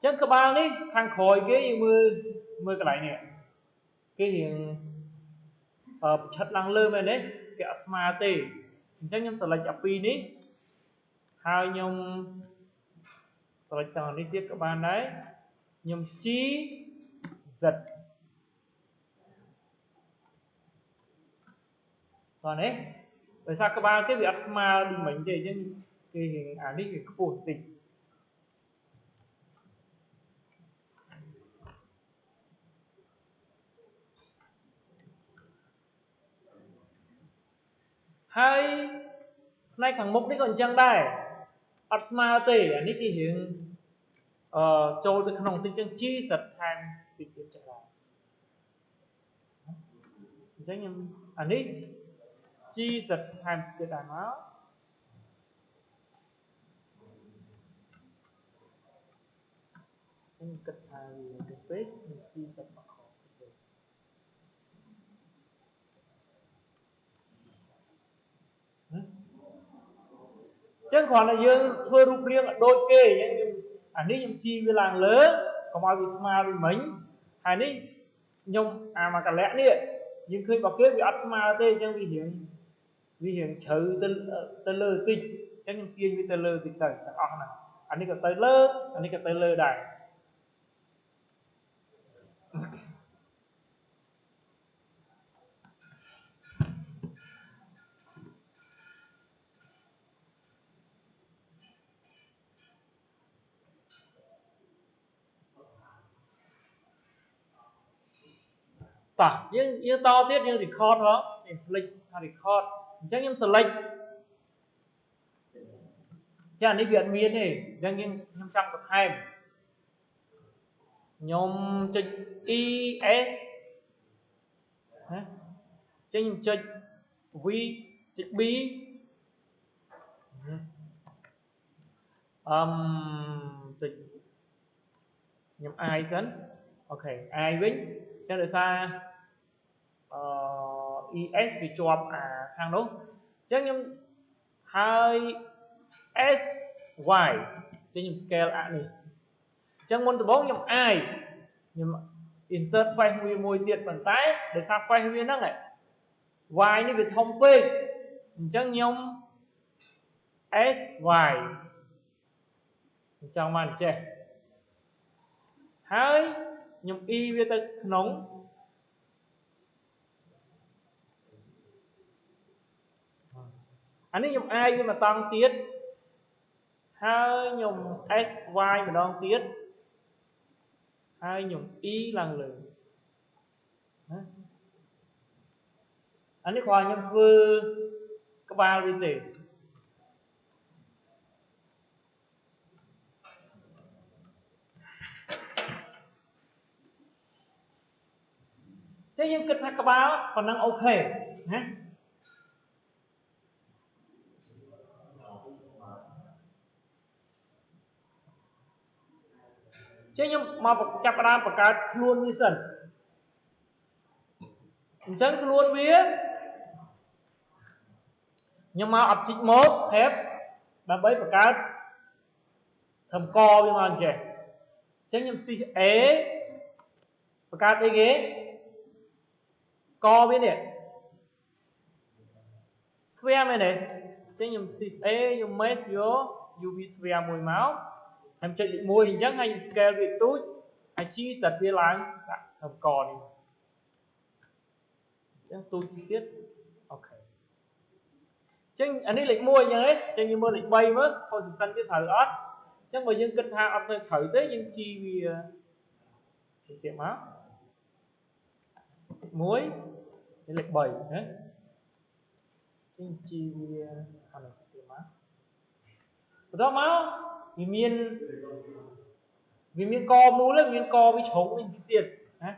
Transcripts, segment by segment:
Chẳng các bạn đi khang khói cái mưa cái này nè cái hiện chất năng lơ này đấy cái smart tê chẳng nhầm select api ní hai nhầm select tầng đi tiếp các bạn đấy nhầm chi giật toàn đấy tại sao các bạn cái việc smart đi mình để trên cái hình ảnh đi cái phổ tịch hai nay khẳng mục đi còn chẳng đây smart tê ảnh đi cái hiệnចូលទៅក្នុងទីចឹងជីសិតថែមតិចទៀតចាស់អញ្ចឹងខ្ញុំអានេះជីសិតថែមទៀតដែរមកខ្ញុំគិតថាវាទៅពេកជីសិតមកខទៅពេកចឹងគ្រាន់តែយើងធ្វើរូបរាងដូចគេអញ្ចឹងអានេះខ្ញុំជីវាឡើងលើកុំឲ្យវាស្មើវាមិញហើយនេះខ្ញុំអាមកកលៈនេះយើងឃើញរបស់គេវាអត់ស្មើទេអញ្ចឹងវារៀងជ្រៅទៅលើតិចអញ្ចឹងខ្ញុំទាញវាទៅលើតិចទៅទាំងអស់ហ្នឹងអានេះក៏ទៅលើអានេះក៏ទៅលើដែរតោះយើងតទៀតយើង record ហ៎នេះផ្លេច record អញ្ចឹងខ្ញុំ select ចានេះវាអត់មានទេអញ្ចឹងខ្ញុំចង់បន្ថែមខ្ញុំចុច es ណាអញ្ចឹងខ្ញុំចុច v ចុច b ចុចខ្ញុំ i សិនអូខេ i វិញអញ្ចឹងដោយសារes វាជាប់អាខាងនោះអញ្ចឹងខ្ញុំហើយ s y អញ្ចឹងខ្ញុំ scale អានេះអញ្ចឹងមុនដំបូងខ្ញុំ i ខ្ញុំ insert face មួយទៀតប៉ុន្តែដោយសារ face វាហ្នឹងy នេះវាធំពេកអញ្ចឹងខ្ញុំ s y ចង់បានចេះហើយខ្ញុំ e វាទៅក្នុងអានេះខ្ញុំ i វាមកតង់ទៀតហើយខ្ញុំ s y ម្ដងទៀតហើយខ្ញុំ e ឡើងលើអានេះគ្រាន់ខ្ញុំធ្វើក្បាលវាទេចឹងយើងគិតថាក្បាលប៉ុណ្ណឹងអូខេណាចឹងខ្ញុំមកចាប់ផ្ដើមបង្កើតខ្លួនវាសិនអញ្ចឹងខ្លួនវាខ្ញុំមក object mode tab ដើម្បីបង្កើតធ្វើកវាមកអញ្ចឹងខ្ញុំ shift a បង្កើតអីគេកវានេះស្វែមែនទេអញ្ចឹងខ្ញុំ shift a ខ្ញុំ mesh យក uv ស្វែមួយមកខ្ញុំចុចលេខ1អញ្ចឹងហើយខ្ញុំ scale វាទូចហើយជីសិតវាឡើងដាក់ធ្វើកនេះអញ្ចឹងទូចទៀតអូខេអញ្ចឹងអានេះលេខ1អញ្ចឹងហ៎អញ្ចឹងយើងមើលលេខ3មើល position វាត្រូវអត់អញ្ចឹងបើយើងគិតថាអត់សូវត្រូវទេយើងជីវាទៀតមក1លេខ3ណាចឹងជីវាអានេះទៀតមកបន្តមកវាមានកមូលមានកវាជ្រុងនេះទៀតណា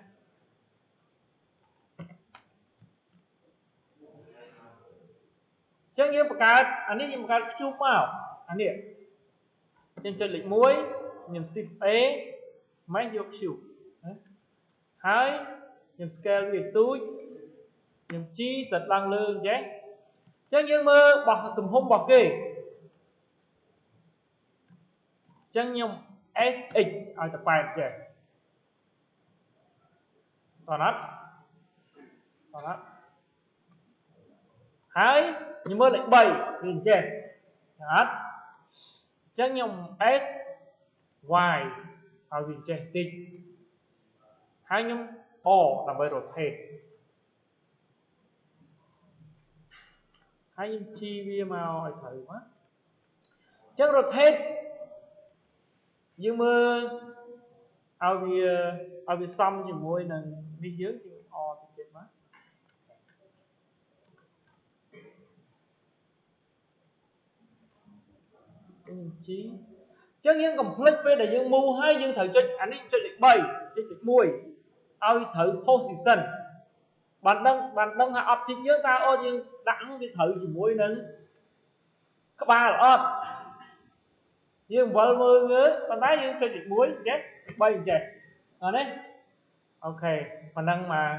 ចឹងយើងបង្កើតអានេះយើងបង្កើតខ្ជុំមកអានេះចឹងចុចលេខ1ខ្ញុំ shift a មកយកខ្ជុំហើយខ្ញុំ scale វាទូចខ្ញុំជីសិតឡើងលើអញ្ចឹងចឹងយើងមើលបោះទំហំរបស់គេចឹងខ្ញុំ SX ឲ្យទៅ8ចេះតោះណាត់ហើយខ្ញុំមើលលេខ3វាអញ្ចេះអត់អញ្ចឹងខ្ញុំ S Y ឲ្យវាអញ្ចេះតិចហើយខ្ញុំ O ដើម្បី rotate ហើយខ្ញុំជីវាមកឲ្យត្រូវមកអញ្ចឹង rotate យើងមើលឲ្យវាសមជាមួយនឹងនេះយើងអតិចមកជីអញ្ចឹងយើងកុំភ្លេចពេលដែលយើង move ហើយយើងត្រូវចុចអានេះចុចលេខ3ចុចលេខ1ឲ្យត្រូវ position បានដឹងថា object យើងតើយើងដាក់វាត្រូវជាមួយនឹងក្បាលអត់យើងវល់មើលប៉ុន្តែយើងចុចលេខ1ចេះលេខ3ចេះអត់ទេអូខេប៉ុណ្ណឹងមក